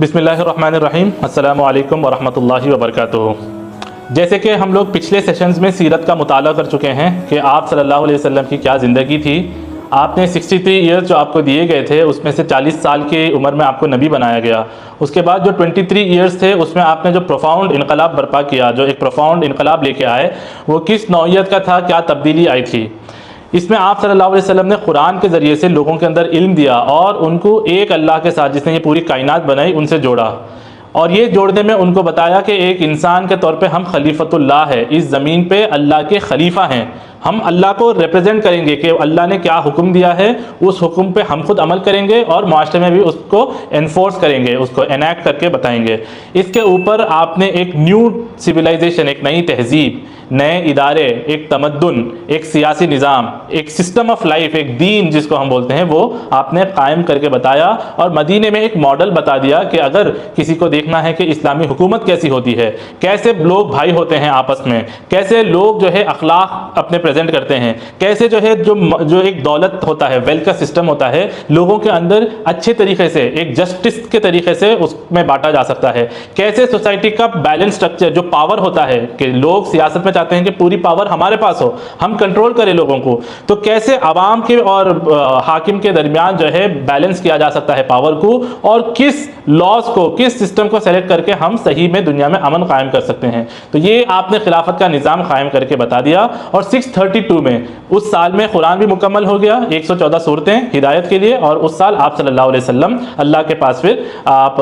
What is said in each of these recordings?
बिस्मिल्लाहिर्रहमानिर्रहीम। अस्सलामु अलैकुम वरहमतुल्लाहि वबरकातुहू। जैसे कि हम लोग पिछले सेशंस में सीरत का मुताला कर चुके हैं कि आप सल्लल्लाहु अलैहि वसल्लम की क्या ज़िंदगी थी। आपने 63 ईयर्स जो आपको दिए गए थे उसमें से 40 साल की उम्र में आपको नबी बनाया गया। उसके बाद जो 23 ईयर्स थे उसमें आपने जो प्रोफाउंड इनकलाब बर्पा किया, जो एक प्रोफाउंड इनकलाब लेके आए, वो किस नौइयत का था, क्या तब्दीली आई थी। इसमें आप सल्लल्लाहु अलैहि वसल्लम ने कुरान के ज़रिए से लोगों के अंदर इल्म दिया और उनको एक अल्लाह के साथ, जिसने ये पूरी कायनात बनाई, उनसे जोड़ा। और ये जोड़ने में उनको बताया कि एक इंसान के तौर पे हम खलीफतुल्लाह है, इस ज़मीन पे अल्लाह के खलीफा हैं। हम अल्लाह को रिप्रेजेंट करेंगे कि अल्लाह ने क्या हुक्म दिया है, उस हुक्म पे हम खुद अमल करेंगे और माशरे में भी उसको एनफोर्स करेंगे, उसको एनैक्ट करके बताएंगे। इसके ऊपर आपने एक न्यू सिविलाइजेशन, एक नई तहजीब, नए इदारे, एक तमद्दुन, एक सियासी निज़ाम, एक सिस्टम ऑफ लाइफ, एक दीन जिसको हम बोलते हैं, वो आपने कायम करके बताया। और मदीने में एक मॉडल बता दिया कि अगर किसी को देखना है कि इस्लामी हुकूमत कैसी होती है, कैसे लोग भाई होते हैं आपस में, कैसे लोग जो है अखलाक अपने प्रेजेंट करते हैं, कैसे जो है जो एक दौलत होता है, वेल्थ का सिस्टम होता है, लोगों के अंदर अच्छे तरीके से एक जस्टिस के तरीके से उसमें बांटा जा सकता है, कैसे सोसाइटी का बैलेंस स्ट्रक्चर, जो पावर होता है कि लोग सियासत में चाहते हैं कि पूरी पावर हमारे पास हो, हम कंट्रोल करें लोगों को, तो कैसे आवाम के और हाकिम के दरमियान जो है बैलेंस किया जा सकता है पावर को, और किस लॉज को, किस सिस्टम को सेलेक्ट करके हम सही में दुनिया में अमन कायम कर सकते हैं। तो ये आपने खिलाफत का निज़ाम कायम करके बता दिया। और 632 में, उस साल में कुरान भी मुकम्मल हो गया, 114 सूरतें हिदायत के लिए, और उस साल आप सल्लल्लाहु अलैहि वसल्लम अल्लाह के पास फिर आप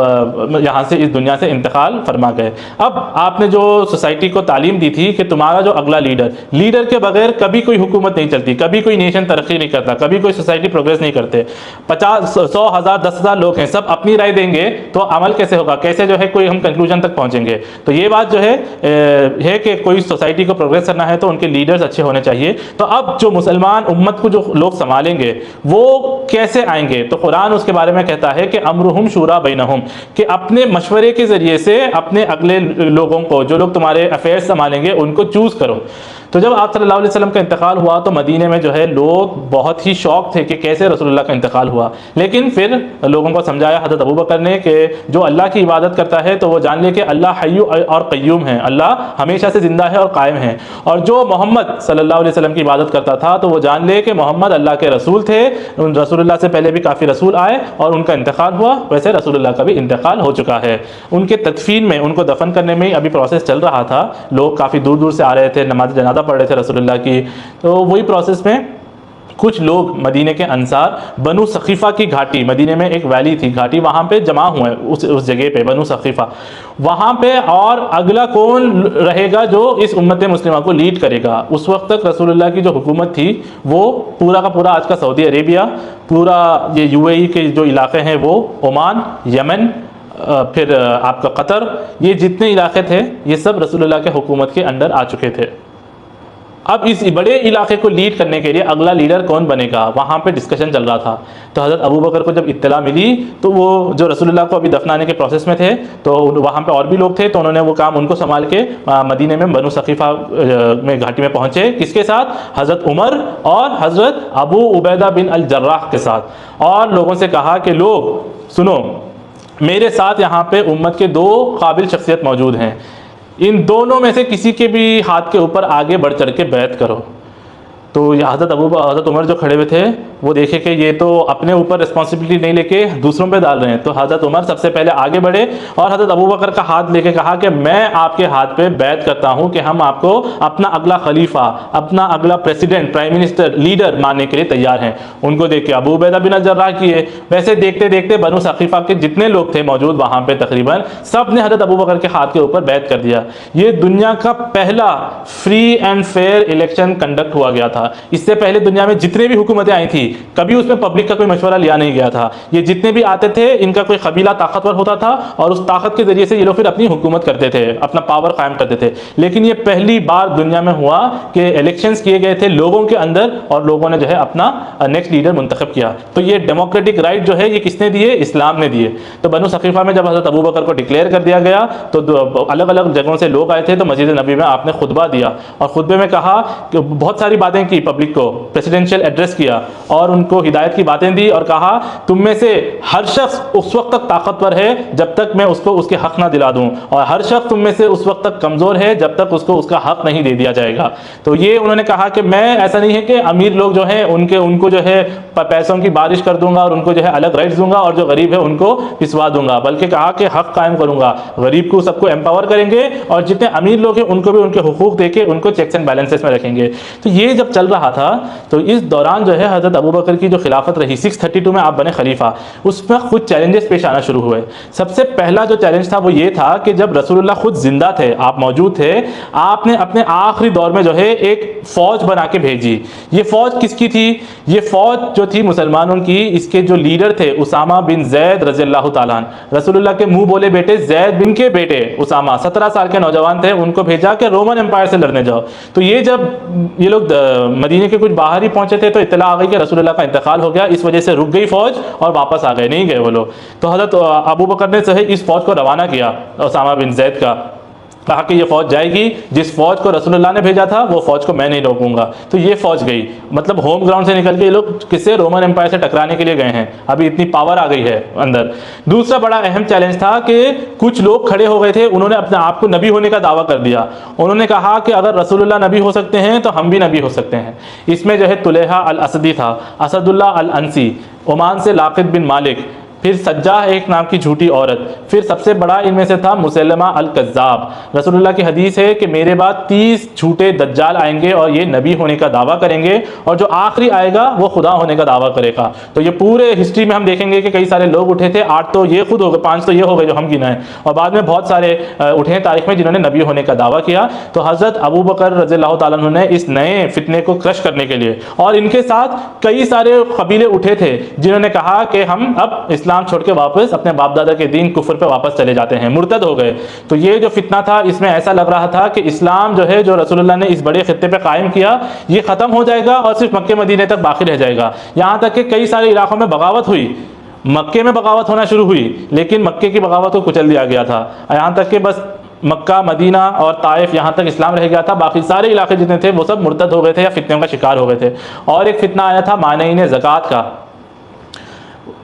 यहाँ से, इस दुनिया से इंतकाल फरमा गए। अब आपने जो सोसाइटी को तालीम दी थी कि तुम्हारा जो अगला लीडर के बगैर कभी कोई हुकूमत नहीं चलती, कभी कोई नेशन तरक्की नहीं करता, कभी कोई सोसाइटी प्रोग्रेस नहीं करते। 50, 100, 1000, 10,000 लोग हैं, सब अपनी राय देंगे तो अमल कैसे होगा, कैसे जो है कोई हम कंक्लूजन तक पहुंचेंगे। तो ये बात जो है कि कोई सोसाइटी को प्रोग्रेस करना है तो उनके लीडर्स अच्छे होने चाहिए। तो अब जो मुसलमान उम्मत को जो लोग संभालेंगे वो कैसे आएंगे, तो कुरान उसके बारे में कहता है कि अमरुहुम शूरा बैनहुम, कि अपने मशवरे के जरिए से अपने अगले लोगों को, जो लोग तुम्हारे अफेयर्स संभालेंगे, उनको चूज करो। तो जब आप सल्लल्लाहु अलैहि वसल्लम का इंतकाल हुआ तो मदीने में जो है लोग बहुत ही शौक थे कि कैसे रसूलुल्लाह का इंतकाल हुआ। लेकिन फिर लोगों को समझाया हज़रत अबू बकर ने कि जो अल्लाह की इबादत करता है तो वो जान ले कि अल्लाह हय्यु और क़य्यूम है, अल्लाह हमेशा से ज़िंदा है और कायम है। और जो मोहम्मद सल्लल्लाहु अलैहि वसल्लम की इबादत करता था तो वो जान ले कि मोहम्मद अल्लाह के रसूल थे। उन रसूलुल्लाह से पहले भी काफ़ी रसूल आए और उनका इंतकाल हुआ, वैसे रसूलुल्लाह का भी इंतकाल हो चुका है। उनके तदफीन में, उनको दफन करने में अभी प्रोसेस चल रहा था, लोग काफ़ी दूर दूर से आ रहे थे, नमाज जनाजा पढ़ रहे थे रसूलुल्लाह की। तो वही प्रोसेस में कुछ लोग मदीने के अंसार बनु सकीफ़ा की घाटी, मदीने में एक वैली थी, घाटी, वहाँ पे जमा हुए उस जगह पे बनु सकीफ़ा, वहाँ पे। और अगला कौन रहेगा जो इस उम्मत मुस्लिमा को लीड करेगा। उस वक्त तक रसूलुल्लाह की जो हुकूमत थी वो पूरा का पूरा आज का सऊदी अरेबिया, पूरा ये यूएई के जो इलाके हैं वो, ओमान, यमन, फिर आपका कतर, ये जितने इलाके थे ये सब रसूलुल्लाह के हुकूमत के अंडर आ चुके थे। अब इस बड़े इलाके को लीड करने के लिए अगला लीडर कौन बनेगा, वहाँ पे डिस्कशन चल रहा था। तो हज़रत अबू बकर को जब इत्तला मिली तो वो जो रसूलुल्लाह को अभी दफनाने के प्रोसेस में थे, तो वहाँ पे और भी लोग थे, तो उन्होंने वो काम उनको संभाल के मदीने में बनु सकीफ़ा में घाटी में पहुँचे। किसके साथ? हज़रत उमर और हज़रत अबू उबैदा बिन अल जर्राह के साथ। और लोगों से कहा कि लोग सुनो, मेरे साथ यहाँ पे उम्मत के दो काबिल शख्सियत मौजूद हैं, इन दोनों में से किसी के भी हाथ के ऊपर आगे बढ़ चढ़ के बैत करो। तो हज़रत उमर जो खड़े हुए थे वो देखे कि ये तो अपने ऊपर रिस्पॉन्सिबिलिटी नहीं लेके दूसरों पे डाल रहे हैं। तो हज़रत उमर सबसे पहले आगे बढ़े और हज़रत अबू बकर का हाथ लेके कहा कि मैं आपके हाथ पे बैत करता हूँ कि हम आपको अपना अगला खलीफा, अपना अगला प्रेसिडेंट, प्राइम मिनिस्टर, लीडर मानने के लिए तैयार हैं। उनको देख के अबू उबैदा बिन जर्राह किए। वैसे देखते देखते बनु सकीफ़ा के जितने लोग थे मौजूद वहाँ पर, तकरीबन सब ने हज़रत अबू बकर के हाथ के ऊपर बैत कर दिया। ये दुनिया का पहला free and fair election conduct हुआ गया था। इससे पहले दुनिया में जितने भी हुकूमतें आई थी कभी उसमें पब्लिक का कोई मशवरा लिया नहीं गया था। ये जितने भी आते थे इनका कोई कबीला ताकतवर होता था और उस ताकत के जरिए से ये लोग फिर अपनी हुकूमत करते थे, अपना पावर कायम करते थे। लेकिन ये पहली बार दुनिया में हुआ कि इलेक्शंस किए गए थे लोगों के अंदर और लोगों ने जो है अपना नेक्स्ट लीडर मुंतखब किया। तो ये डेमोक्रेटिक राइट जो है ये किसने दिए? इस्लाम ने दिए। तो बनु सकीफ़ा में जब हज़रत अबू बकर को डिक्लेयर कर दिया गया तो अलग अलग जगहों से लोग आए थे। तो मस्जिद नबी में आपने खुतबा दिया और खुतबे में कहा कि बहुत सारी बातें की, पब्लिक को प्रेसिडेंशियल एड्रेस किया और उनको हिदायत की बातें दी और कहा तुम में से हर शख्स उस वक्त तक ताकतवर है जब तक मैं उसको उसके हक ना दिला दूं, और हर शख्स तुम में से उस वक्त तक कमज़ोर है जब तक उसको उसका हक नहीं दे दिया जाएगा। तो ये उन्होंने कहा कि मैं, ऐसा नहीं है कि अमीर लोग जो हैं उनको जो है पैसों की बारिश कर दूंगा और उनको जो है अलग राइट्स दूंगा और जो गरीब है उनको पिसवा दूंगा, बल्कि कहा कि हक कायम करूंगा, गरीब को सबको एम्पावर करेंगे और जितने अमीर लोग हैं उनको भी उनके हुकूक देके उनको चेक्स एंड बैलेंसेस में रखेंगे। तो ये जब चल रहा था तो इस दौरान जो है हज़रत अबू बकर की जो खिलाफत रही, 632 में आप बने खलीफा, उसमें कुछ चैलेंजेस पेश आना शुरू हुए। सबसे पहला जो चैलेंज था वो ये था कि जब रसूलुल्लाह खुद जिंदा थे, आप मौजूद थे, आपने अपने आखिरी दौर में जो है एक फौज बना के भेजी। ये फौज किसकी थी? ये फौज जो थी मुसलमानों की, इसके जो लीडर थे उसामा बिन जैद रज़ियल्लाहु ताला अन्हु, रसूलुल्लाह के मुंह बोले बेटे जैद बिन के बेटे उसामा, 17 साल के नौजवान थे, उनको भेजा कि रोमन एम्पायर से लड़ने जाओ। तो ये जब ये लोग मदीने के कुछ बाहर ही पहुंचे थे तो इत्तला आ गई कि रसूलुल्लाह का इंतकाल हो गया, इस वजह से रुक गई फौज और वापस आ गए, नहीं गए वो लोग। तो हज़रत अबू बकर ने सही इस फौज को रवाना किया, उसामा बिन जैद का, कहा कि ये फौज जाएगी, जिस फौज को रसूलुल्लाह ने भेजा था वो फौज को मैं नहीं रोकूंगा। तो ये फौज गई, मतलब होम ग्राउंड से निकल के ये लोग किससे, रोमन एम्पायर से टकराने के लिए गए हैं। अभी इतनी पावर आ गई है अंदर। दूसरा बड़ा अहम चैलेंज था कि कुछ लोग खड़े हो गए थे, उन्होंने अपने आप को नबी होने का दावा कर दिया। उन्होंने कहा कि अगर रसूलुल्लाह नबी हो सकते हैं तो हम भी नबी हो सकते हैं। इसमें जो है तुलेहा अल असदी था, असदुल्लाह अल अंसी, ओमान से लाकिद बिन मालिक, फिर सज्जाह एक नाम की झूठी औरत, फिर सबसे बड़ा इनमें से था मुसलमा अल कज़्ज़ाब। रसूलुल्लाह की हदीस है कि मेरे बाद 30 झूठे दज्जाल आएंगे और ये नबी होने का दावा करेंगे, और जो आखिरी आएगा वो खुदा होने का दावा करेगा। तो ये पूरे हिस्ट्री में हम देखेंगे कि कई सारे लोग उठे थे, 8 तो ये खुद हो गए, 5 तो ये हो गए जो हम गिनाएं, और बाद में बहुत सारे उठे हैं तारीख में जिन्होंने नबी होने का दावा किया। तो हज़रत अबू बकर रज़ियल्लाहु ताला अन्हु ने इस नए फितने को क्रश करने के लिए, और इनके साथ कई सारे कबीले उठे थे जिन्होंने कहा कि हम अब इस्लाम छोड़ के वापस अपने बाप दादा के दीन कुफर पे वापस चले जाते हैं, मुर्तद हो गए। तो ये जो फितना था इसमें ऐसा लग रहा था कि इस्लाम जो है, जो रसूलुल्लाह ने इस बड़े खित्ते पे कायम किया, ये ख़त्म हो जाएगा और सिर्फ मक्के मदीने तक बाकी रह जाएगा। यहाँ तक कि कई सारे इलाकों में बगावत हुई, मक्के में बगावत होना शुरू हुई, लेकिन मक्के की बगावत को कुचल दिया गया था। यहाँ तक कि बस मक्का, मदीना और ताइफ, यहाँ तक इस्लाम रह गया था, बाकी सारे इलाके जितने थे वो सब मुर्तद हो गए थे या फितनों का शिकार हो गए थे। और एक फितना आया था मानईन ज़कात का,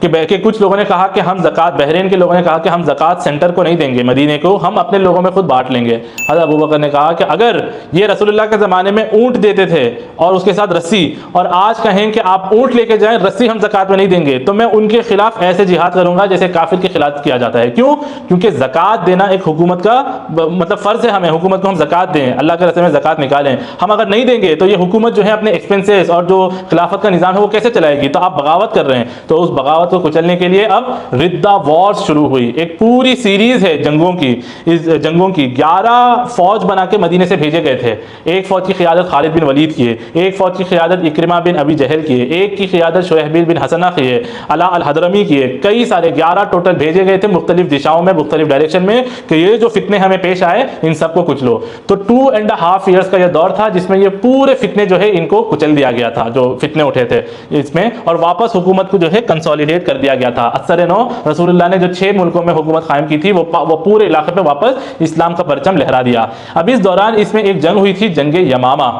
कि कुछ लोगों ने कहा कि हम ज़कात, बहरीन के लोगों ने कहा कि हम ज़कात सेंटर को नहीं देंगे, मदीने को, हम अपने लोगों में खुद बांट लेंगे। हज़रत अबू बकर ने कहा कि अगर ये रसूलुल्लाह के ज़माने में ऊँट देते थे और उसके साथ रस्सी, और आज कहें कि आप ऊँट लेके जाएं, रस्सी हम ज़कात में नहीं देंगे, तो मैं उनके खिलाफ ऐसे जिहाद करूँगा जैसे काफिर के खिलाफ किया जाता है। क्यों? क्योंकि ज़कात देना एक हुकूमत का मतलब फ़र्ज़ है, हमें हुकूमत को हम ज़कात दें, अल्लाह के रास्ते में ज़कात निकालें। हम अगर नहीं देंगे तो ये हुकूमत जो है अपने एक्सपेंसेस और जो खिलाफत का निज़ाम है वो कैसे चलाएगी? तो आप बगावत कर रहे हैं। तो उस बगावत को कुचलने के लिए अब रिद्दा वॉर्स शुरू हुई, एक पूरी सीरीज है जंगों की। इस जंगों की 11 फौज बना के मदीने से भेजे गए थे। एक फौज की क़ियादत खालिद बिन वलीद की है, एक फौज की क़ियादत इक्रिमा बिन अबी जहल की है, एक की क़ियादत शुहैबिल बिन हसना की है, अला अल हदरमी की है। कई सारे 11 टोटल भेजे गए थे मुख्तलिफ दिशाओं में, मुख्तलिफ डायरेक्शन में, कि ये जो फितने हमें पेश आए इन सबको कुचलो। तो 2.5 ईयर्स का यह दौर था जिसमें ये पूरे फितने जो है इनको कुचल दिया गया था, जो फितने उठे थे इसमें, और वापस हुकूमत को जो है कंसोलिडेट कर दिया गया था। असर नौ रसूलुल्लाह ने जो 6 मुल्कों में हुकूमत कायम की थी वो पूरे इलाके पे वापस इस्लाम का परचम लहरा दिया। अब इस दौरान इसमें एक जंग हुई थी, जंग यमामा।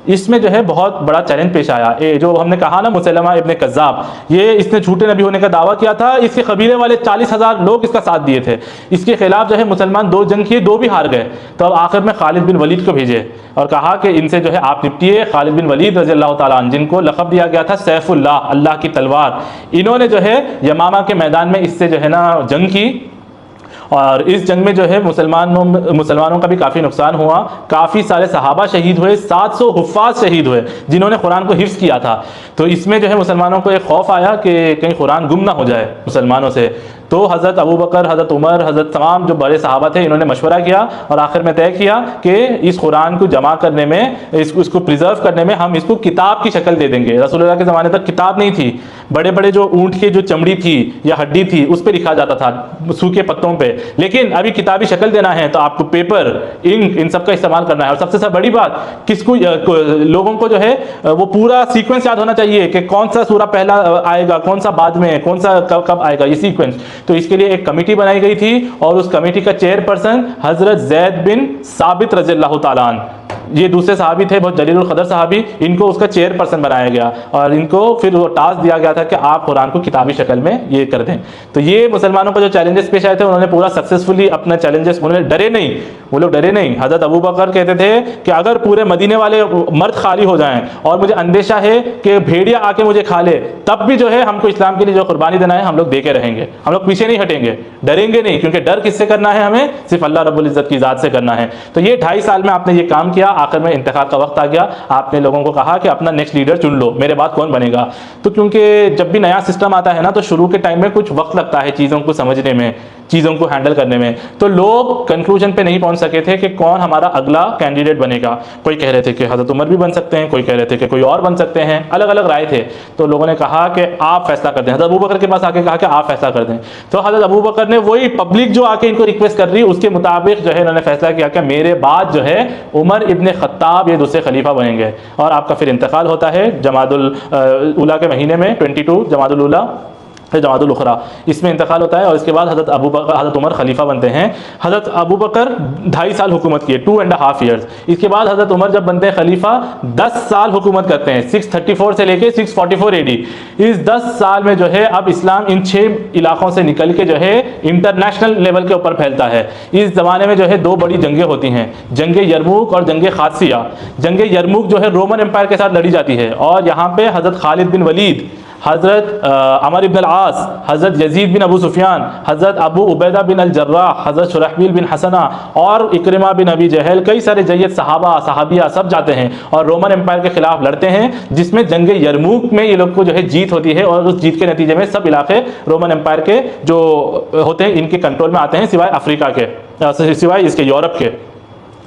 इसमें जो है बहुत बड़ा चैलेंज पेश आया। जो हमने कहा ना मुसलमा इब्ने कज़्ज़ाब, ये इसने झूठे नबी होने का दावा किया था। इसके कबीले वाले 40,000 लोग इसका साथ दिए थे। इसके खिलाफ जो है मुसलमान 2 जंग किए, 2 भी हार गए। तो अब आखिर में खालिद बिन वलीद को भेजे और कहा कि इनसे जो है आप निपटिए। खालिद बिन वलीद रज़ियल्लाहु ताला अन्हु, जिनको लक़ब दिया गया था सैफुल्लाह, अल्लाह की तलवार, इन्होंने जो है यमामा के मैदान में इससे जो है ना जंग की। और इस जंग में जो है मुसलमानों का भी काफ़ी नुकसान हुआ। काफ़ी सारे सहाबा शहीद हुए, 700 हुफ़ाज़ शहीद हुए जिन्होंने कुरान को हिफ्ज़ किया था। तो इसमें जो है मुसलमानों को एक खौफ आया कि कहीं कुरान गुम ना हो जाए मुसलमानों से। तो हज़रत अबू बकर, हज़रत उमर, हज़रत तमाम जो बड़े सहाबा थे, इन्होंने मशवरा किया और आखिर में तय किया कि इस कुरान को जमा करने में, इसको प्रिजर्व करने में हम इसको किताब की शक्ल दे देंगे। रसूलुल्लाह के ज़माने तक किताब नहीं थी। बड़े बड़े जो ऊँट की जो चमड़ी थी या हड्डी थी उस पर लिखा जाता था, सूखे पत्तों पे। लेकिन अभी किताबी शक्ल देना है तो आपको पेपर, इंक, इन सब का इस्तेमाल करना है। और सबसे बड़ी बात, लोगों को जो है वो पूरा सीक्वेंस याद होना चाहिए कि कौन सा सूरा पहला आएगा, कौन सा बाद में, कौन सा कब आएगा, ये सीक्वेंस। तो इसके लिए एक कमेटी बनाई गई थी और उस कमेटी का चेयरपर्सन हजरत जैद बिन साबित रज़ियल्लाहु ताला अन्हु, ये दूसरे सहाबी थे बहुत जलीलुल क़दर सहाबी, इनको उसका चेयरपर्सन बनाया गया और इनको फिर वो टास्क दिया गया था कि आप कुरान को किताबी शक्ल में ये कर दें। तो ये मुसलमानों को जो चैलेंजेस पेश आए थे उन्होंने पूरा सक्सेसफुली अपना चैलेंजेस, उन्होंने डरे नहीं, वो लोग डरे नहीं। हज़रत अबू बकर कहते थे कि अगर पूरे मदीने वाले मर्द खाली हो जाएं और मुझे अंदेशा है कि भेड़िया आके मुझे खा ले, तब भी जो है हमको इस्लाम के लिए जो कुर्बानी देना है हम लोग दे के रहेंगे, हम लोग पीछे नहीं हटेंगे, डरेंगे नहीं, क्योंकि डर किससे करना है, हमें सिर्फ अल्लाह रब्बुल इज़्ज़त की ज़ात से करना है। तो ये 2.5 साल में आपने ये काम किया, आखिर में इंतखाब का वक्त आ गया, आपने लोगों को कहा कि अपना नेक्स्ट लीडर चुन लो, मेरे बाद कौन बनेगा। तो क्योंकि जब भी नया सिस्टम आता है ना तो शुरू के टाइम में कुछ वक्त लगता है चीज़ों को समझने में, चीज़ों को हैंडल करने में, तो लोग कंक्लूजन पे नहीं पहुंच सके थे कि कौन हमारा अगला कैंडिडेट बनेगा। कोई कह रहे थे कि हज़रत उमर भी बन सकते हैं, कोई कह रहे थे कि कोई और बन सकते हैं, अलग अलग राय थे। तो लोगों ने कहा कि आप फैसला कर दें, हज़रत अबू बकर के पास आके कहा कि आप फैसला कर दें। तो हज़रत अबू बकर ने वही पब्लिक जो आके इनको रिक्वेस्ट कर रही उसके मुताबिक जो है इन्होंने फैसला किया कि मेरे बाद जो है उमर इब्ने खत्ताब ये दूसरे खलीफा बनेंगे। और आपका फिर इंतकाल होता है जमादुल उला के महीने में, 22 जमादुल उला जमातुल उखरा, इसमें इंतकाल होता है। और इसके बाद हज़रत उमर खलीफा बनते हैं। हज़रत अबू बकर 2.5 साल हुकूमत किए, 2.5 ईयर्स। इसके बाद हज़रत उमर जब बनते हैं खलीफा 10 साल हुकूमत करते हैं, 634 से लेके 644 AD। इस 10 साल में जो है अब इस्लाम इन 6 इलाकों से निकल के जो है इंटरनेशनल लेवल के ऊपर फैलता है। इस ज़माने में जो है 2 बड़ी जंगें होती हैं, जंग यरमुक और जंग खादसिया। जंग यरमुक जो है रोमन एम्पायर के साथ लड़ी जाती है और यहाँ पे हज़रत खालिद बिन वलीद, हज़रत अमर इब्न अल-आस, हज़रत यजीद बिन अबू सुफियान, हज़रत अबू उबैदा बिन अल-जर्राह, हज़रत शुरहबील बिन हसना और इक्रिमा बिन अबी जहल, कई सारे जय्यद सहाबा सहाबिया सब जाते हैं और रोमन एम्पायर के खिलाफ लड़ते हैं, जिसमें जंग यरमुक में ये लोग को जो है जीत होती है। और उस जीत के नतीजे में सब इलाके रोमन एम्पायर के जो होते हैं इनके कंट्रोल में आते हैं, सिवाय अफ्रीका के, सिवाय इसके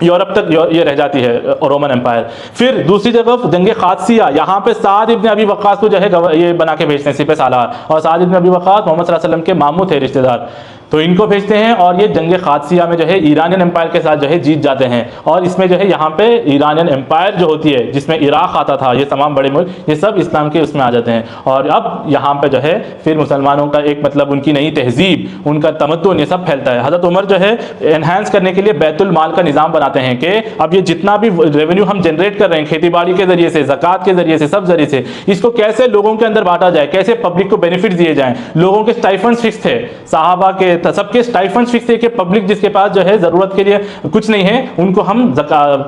यूरोप तक ये रह जाती है रोमन एम्पायर। फिर दूसरी जगह जंग खादसिया, यहाँ पे साद इब्न अबी वक्कास को जो है ये बना के भेजते हैं सिपह सालार, और साद इब्न अबी वक्कास मोहम्मद सल्लल्लाहु अलैहि वसल्लम के मामू थे, रिश्तेदार, तो इनको भेजते हैं। और ये जंग खादसिया में जो है ईरानियन एम्पायर के साथ जो है जीत जाते हैं। और इसमें जो है यहाँ पे ईरानियन एम्पायर जो होती है, जिसमें इराक आता था, ये तमाम बड़े मुल्क, ये सब इस्लाम के उसमें आ जाते हैं। और अब यहाँ पे जो है फिर मुसलमानों का एक मतलब उनकी नई तहजीब, उनका तमद्दुन, ये सब फैलता है। हज़रत उमर जो है एनहांस करने के लिए बैतुल माल का निज़ाम बनाते हैं कि अब ये जितना भी रेवेन्यू हम जनरेट कर रहे हैं खेती बाड़ी के जरिए से, ज़कात के जरिए से, सब जरिए से, इसको कैसे लोगों के अंदर बांटा जाए, कैसे पब्लिक को बेनिफिट दिए जाएं। लोगों के स्टाइफंड्स फिक्स थे, साहबा के सबके स्टाइफंड्स फिक्स थे कि पब्लिक जिसके पास जो है ज़रूरत के लिए कुछ नहीं है, उनको हम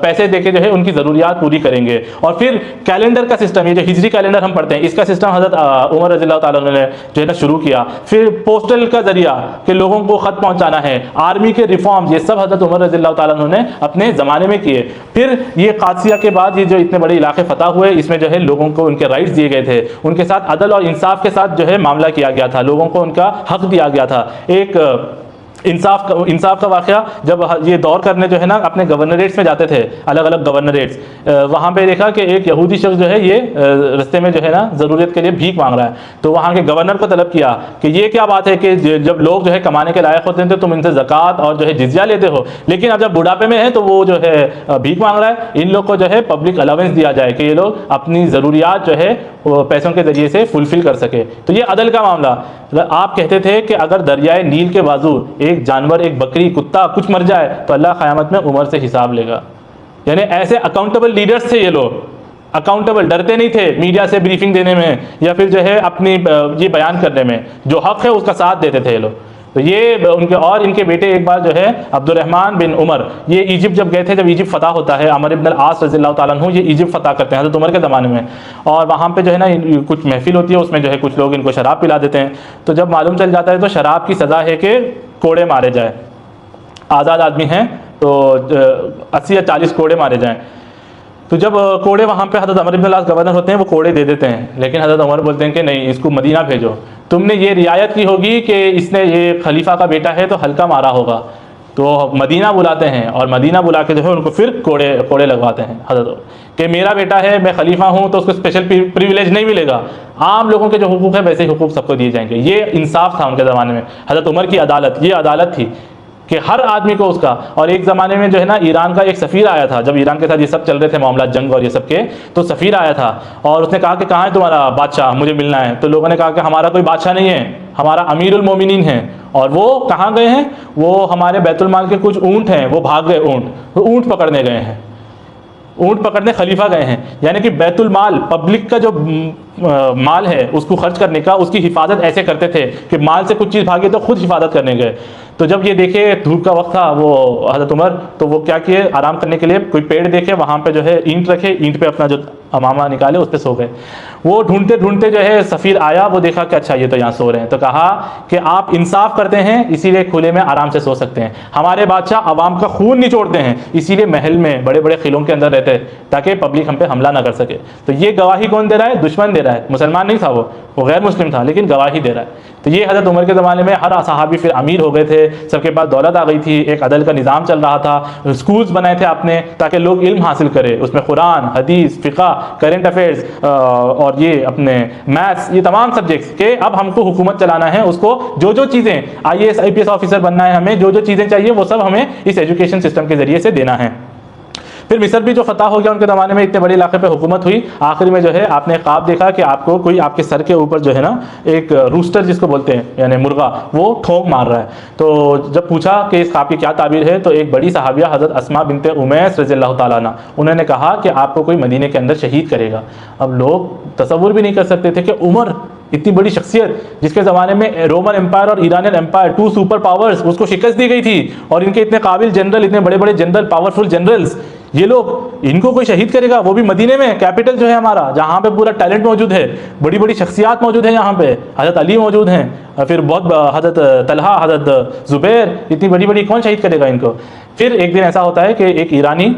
पैसे देके जो है उनकी ज़रूरियात पूरी करेंगे। और फिर कैलेंडर का सिस्टम, ये जो हिजरी कैलेंडर हम पढ़ते हैं, इसका सिस्टम हज़रत उमर रज़ियल्लाहु ताला अन्हु ने जो है ना शुरू किया। फिर पोस्टल का जरिया कि लोगों को ख़त पहुँचाना है, आर्मी के रिफॉर्म्स, ये सब हज़रत उमर रज़ियल्लाहु ताला अन्हु ने अपने ज़माने में किए। फिर ये कादसिया के बाद ये जो इतने बड़े इलाके फतह हुए, इसमें जो है लोगों को उनके राइट्स दिए गए थे, उनके साथ अदल और इंसाफ के साथ जो है मामला किया गया था, लोगों को उनका हक दिया गया था। एक इंसाफ का वाक़या, जब ये दौर करने जो है ना अपने गवर्नरेट्स में जाते थे, अलग अलग गवर्नरेट्स, वहाँ पे देखा कि एक यहूदी शख्स जो है ये रास्ते में जो है ना ज़रूरत के लिए भीख मांग रहा है। तो वहाँ के गवर्नर को तलब किया कि ये क्या बात है कि जब लोग जो है कमाने के लायक होते हैं तो तुम इनसे ज़कात और जो है जिज़िया लेते हो, लेकिन अब जब बुढ़ापे में है तो वो जो है भीख मांग रहा है। इन लोग को जो है पब्लिक अलावेंस दिया जाए कि ये लोग अपनी ज़रूरियात जो है पैसों के ज़रिए से फुलफ़िल कर सके। तो ये अदल का मामला। आप कहते थे कि अगर दरियाए नील के बाजू एक जानवर, एक बकरी, कुत्ता कुछ मर जाए तो अल्लाह क़यामत में उमर से हिसाब लेगा। यानी ऐसे अकाउंटेबल लीडर्स थे ये लोग, अकाउंटेबल, डरते नहीं थे मीडिया से ब्रीफिंग देने में या फिर जो है अपनी ये बयान करने में, जो हक़ है उसका साथ देते थे ये लोग। तो ये उनके और इनके बेटे एक बार जो है अब्दुर्रहमान बिन उमर, ये इजिप्ट जब गए थे, जब इजिप्ट फतह होता है, अमर इब्न अल-आस रज़ियल्लाहु ताला अन्हु ये इजिप्ट फतह करते हैं हज़रत उमर के ज़माने में। और वहाँ पे जो है ना कुछ महफिल होती है, उसमें जो है कुछ लोग इनको शराब पिला देते हैं। तो जब मालूम चल जाता है तो शराब की सज़ा है कि कोड़े मारे जाए, आज़ाद आदमी हैं तो 80 या 40 कोड़े मारे जाएँ। तो जब कोड़े वहाँ पे हज़रत अमर इब्न अल-आस गवर्नर होते हैं, वो कोड़े दे देते हैं, लेकिन हज़रत उमर बोलते हैं कि नहीं, इसको मदीना भेजो। तुमने ये रियायत की होगी कि इसने ये खलीफा का बेटा है तो हल्का मारा होगा, तो मदीना बुलाते हैं और मदीना बुला के जो है उनको फिर कोड़े लगवाते हैं हज़रत कि मेरा बेटा है, मैं खलीफा हूँ तो उसको स्पेशल प्रिविलेज नहीं मिलेगा, आम लोगों के जो हुकूक है वैसे ही हुकूक सबको दिए जाएंगे। ये इंसाफ था उनके ज़माने में, हज़रत उमर की अदालत, ये अदालत थी कि हर आदमी को उसका। और एक ज़माने में जो है ना ईरान का एक सफ़ीर आया था, जब ईरान के साथ ये सब चल रहे थे मामला जंग और ये सब के, तो सफ़ीर आया था और उसने कहा कि कहाँ है तुम्हारा बादशाह, मुझे मिलना है। तो लोगों ने कहा कि हमारा कोई बादशाह नहीं है, हमारा अमीरुल मोमिनीन है। और वो कहाँ गए हैं, वो हमारे बैतुल माल के कुछ ऊँट हैं, वो भाग गए ऊँट, वो ऊँट पकड़ने गए हैं। ऊँट पकड़ने खलीफा गए हैं, यानी कि बैतुल माल, पब्लिक का जो माल है उसको खर्च करने का, उसकी हिफाजत ऐसे करते थे कि माल से कुछ चीज़ भागे तो खुद हिफाजत करने गए। तो जब ये देखे धूप का वक्त था वो हज़रत उमर, तो वो क्या किए, आराम करने के लिए कोई पेड़ देखे, वहाँ पे जो है ईंट रखे, ईंट पे अपना जो अमामा निकाले उस पर सो गए। वो ढूंढते ढूंढते जो है सफ़ीर आया, वो देखा कि अच्छा ये तो यहाँ सो रहे हैं, तो कहा कि आप इंसाफ करते हैं इसीलिए खुले में आराम से सो सकते हैं, हमारे बादशाह अवाम का खून निचोड़ते हैं इसीलिए महल में बड़े बड़े किलों के अंदर रहते हैं ताकि पब्लिक हम पे हमला ना कर सके। तो ये गवाही कौन दे रहा है? दुश्मन दे रहा है, मुसलमान नहीं था वो गैर मुस्लिम था, लेकिन गवाही दे रहा है। तो ये हज़रत उमर के ज़माने में हर सहाबी फिर अमीर हो गए थे, सबके पास दौलत आ गई थी, एक अदल का निज़ाम चल रहा था, स्कूल्स बनाए थे आपने ताकि लोग इल्म हासिल करें, उसमें कुरान, हदीस, फ़िक़ा, करेंट अफेयर्स और ये अपने मैथ्स, ये तमाम सब्जेक्ट्स के अब हमको हुकूमत चलाना है, उसको जो जो चीज़ें IAS IPS ऑफिसर बनना है, हमें जो जो चीज़ें चाहिए वो सब हमें इस एजुकेशन सिस्टम के ज़रिए से देना है। फिर मिस्र भी जो फतह हो गया उनके ज़माने में, इतने बड़े इलाके पे हुकूमत हुई, आखिर में जो है आपने ख्वाब देखा कि आपको कोई आपके सर के ऊपर जो है ना एक रूस्टर जिसको बोलते हैं यानी मुर्गा, वो ठोंक मार रहा है। तो जब पूछा कि इस ख्वाब की क्या ताबीर है, तो एक बड़ी सहाबिया हज़रत अस्मा बिनते उमैस रज़ियल्लाहु ताला अन्हा, उन्होंने कहा कि आपको कोई मदीने के अंदर शहीद करेगा। अब लोग तसव्वुर भी नहीं कर सकते थे कि उमर इतनी बड़ी शख्सियत जिसके ज़माने में रोमन एम्पायर और Iranian empire, two super powers, उसको शिकस्त दी गई थी, और इनके इतने काबिल जनरल, इतने बड़े बड़े जनरल, पावरफुल जनरल्स, ये लोग, इनको कोई शहीद करेगा, वो भी मदीने में, कैपिटल जो है हमारा, जहाँ पे पूरा टैलेंट मौजूद है, बड़ी बड़ी शख्सियात मौजूद है, यहाँ पे हज़रत अली मौजूद हैं, फिर बहुत हज़रत तलहा, हज़रत ज़ुबैर, इतनी बड़ी बड़ी, कौन शहीद करेगा इनको? फिर एक दिन ऐसा होता है कि एक ईरानी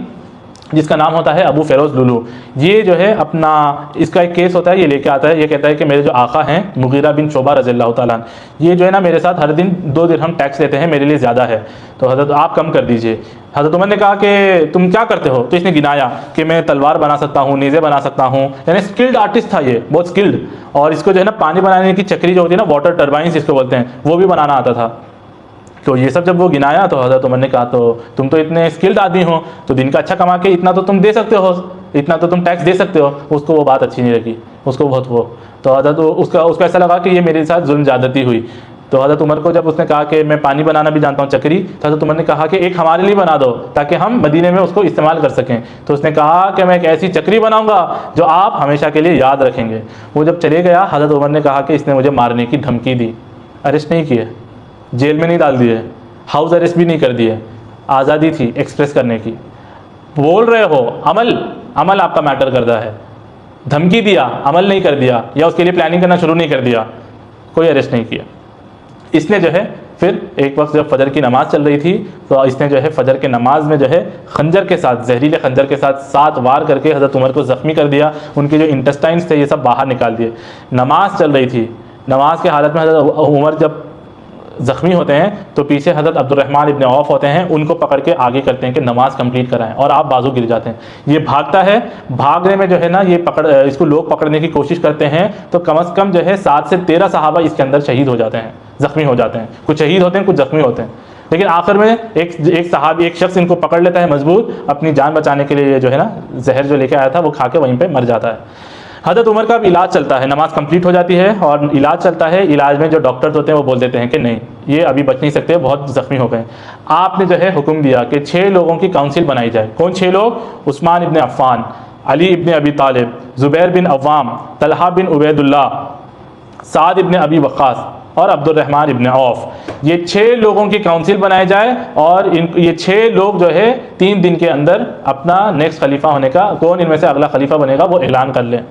जिसका नाम होता है अबू फेरोज़ लुलू, ये जो है अपना, इसका एक केस होता है, ये लेके आता है, ये कहता है कि मेरे जो आका हैं मुगीरा बिन शोबा रज़ियल्लाहु ताला अन्हु, ये जो है ना मेरे साथ हर दिन 2 दिरहम टैक्स लेते हैं, मेरे लिए ज़्यादा है, तो हज़रत आप कम कर दीजिए। हज़रत उमर ने कहा कि तुम क्या करते हो? तो इसने गिनाया कि मैं तलवार बना सकता हूँ, नेज़े बना सकता हूँ, यानी स्किल्ड आर्टिस्ट था ये, बहुत स्किल्ड, और इसको जो है ना पानी बनाने की चक्री जो होती है ना, वाटर टर्बाइंस जिसको बोलते हैं, वो भी बनाना आता था। तो ये सब जब वो गिनाया तो हज़रत उमर ने कहा तो तुम तो इतने स्किल्ड आदमी हो, तो दिन का अच्छा कमा के इतना तो तुम दे सकते हो, इतना तो तुम टैक्स दे सकते हो। उसको वो बात अच्छी नहीं लगी, उसको बहुत वो, तो हज़रत उसको ऐसा लगा कि ये मेरे साथ जुल्म ज़्यादती हुई। तो हज़रत उमर को जब उसने कहा कि मैं पानी बनाना भी जानता हूँ चक्री, तो हज़रत उमर ने कहा कि एक हमारे लिए बना दो ताकि हम मदीने में उसको इस्तेमाल कर सकें। तो उसने कहा कि मैं एक ऐसी चक्री बनाऊंगा जो आप हमेशा के लिए याद रखेंगे। वो जब चले गया, हज़रत उमर ने कहा कि इसने मुझे मारने की धमकी दी, अरेस्ट नहीं किए, जेल में नहीं डाल दिए, हाउस अरेस्ट भी नहीं कर दिए, आज़ादी थी एक्सप्रेस करने की। बोल रहे हो, अमल आपका मैटर करता है, धमकी दिया, अमल नहीं कर दिया, या उसके लिए प्लानिंग करना शुरू नहीं कर दिया, कोई अरेस्ट नहीं किया। इसने जो है फिर एक वक्त जब फजर की नमाज़ चल रही थी, तो इसने जो है फजर के नमाज में जो है खंजर के साथ, जहरीले खंजर के साथ 7 वार करके हज़रत उमर को ज़ख्मी कर दिया, उनके जो इंटेस्टाइन्स थे ये सब बाहर निकाल दिए। नमाज चल रही थी, नमाज के हालत में हज़रत उमर जब ज़ख्मी होते हैं तो पीछे हज़रत अब्दुर्रहमान इब्न औफ होते हैं, उनको पकड़ के आगे करते हैं कि नमाज़ कंप्लीट कराएं, और आप बाजू गिर जाते हैं। ये भागता है, भागने में जो है ना ये इसको लोग पकड़ने की कोशिश करते हैं, तो कम से कम जो है 7 से 13 सहाबा इसके अंदर शहीद हो जाते हैं, ज़ख्मी हो जाते हैं, कुछ शहीद होते हैं, कुछ ज़ख्मी होते हैं। लेकिन आखिर में एक सहाबी, एक शख्स इनको पकड़ लेता है मजबूर, अपनी जान बचाने के लिए जो है ना जहर जो लेके आया था वो खा के वहीं पर मर जाता है। हज़रत उमर का अब इलाज चलता है, नमाज कंप्लीट हो जाती है और इलाज चलता है। इलाज में जो डॉक्टर्स होते हैं वो बोल देते हैं कि नहीं, ये अभी बच नहीं सकते, बहुत ज़ख्मी हो गए। आपने जो है हुक्म दिया कि 6 लोगों की काउंसिल बनाई जाए। कौन 6 लोग? उस्मान इब्न अफ़्फ़ान, अली इब्न अबी तालिब, ज़ुबैर बिन अव्वाम, तलहा बिन उबैदुल्लाह, साद इब्न अबी वक़ास और अब्दुर्रहमान इब्न औफ। ये 6 लोगों की काउंसिल बनाई जाए, और ये 6 लोग जो है 3 दिन के अंदर अपना नेक्स्ट खलीफा होने का, कौन इनमें से अगला खलीफा बनेगा वो ऐलान कर लें।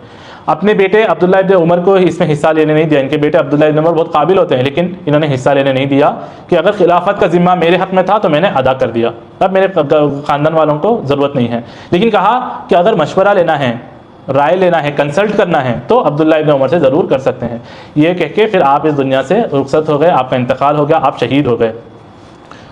अपने बेटे अब्दुल्ला इब्न उमर को इसमें हिस्सा लेने नहीं दिया। इनके बेटे अब्दुल्ला इब्न उमर बहुत काबिल होते हैं, लेकिन इन्होंने हिस्सा लेने नहीं दिया कि अगर खिलाफत का जिम्मा मेरे हक में था तो मैंने अदा कर दिया, अब मेरे ख़ानदान वालों को ज़रूरत नहीं है। लेकिन कहा कि अगर मशवरा लेना है, राय लेना है, कंसल्ट करना है, तो अब्दुल्ला इब्न उमर से ज़रूर कर सकते हैं। ये कह के फिर आप इस दुनिया से रुखसत हो गए, आपका इंतकाल हो गया, आप शहीद हो गए।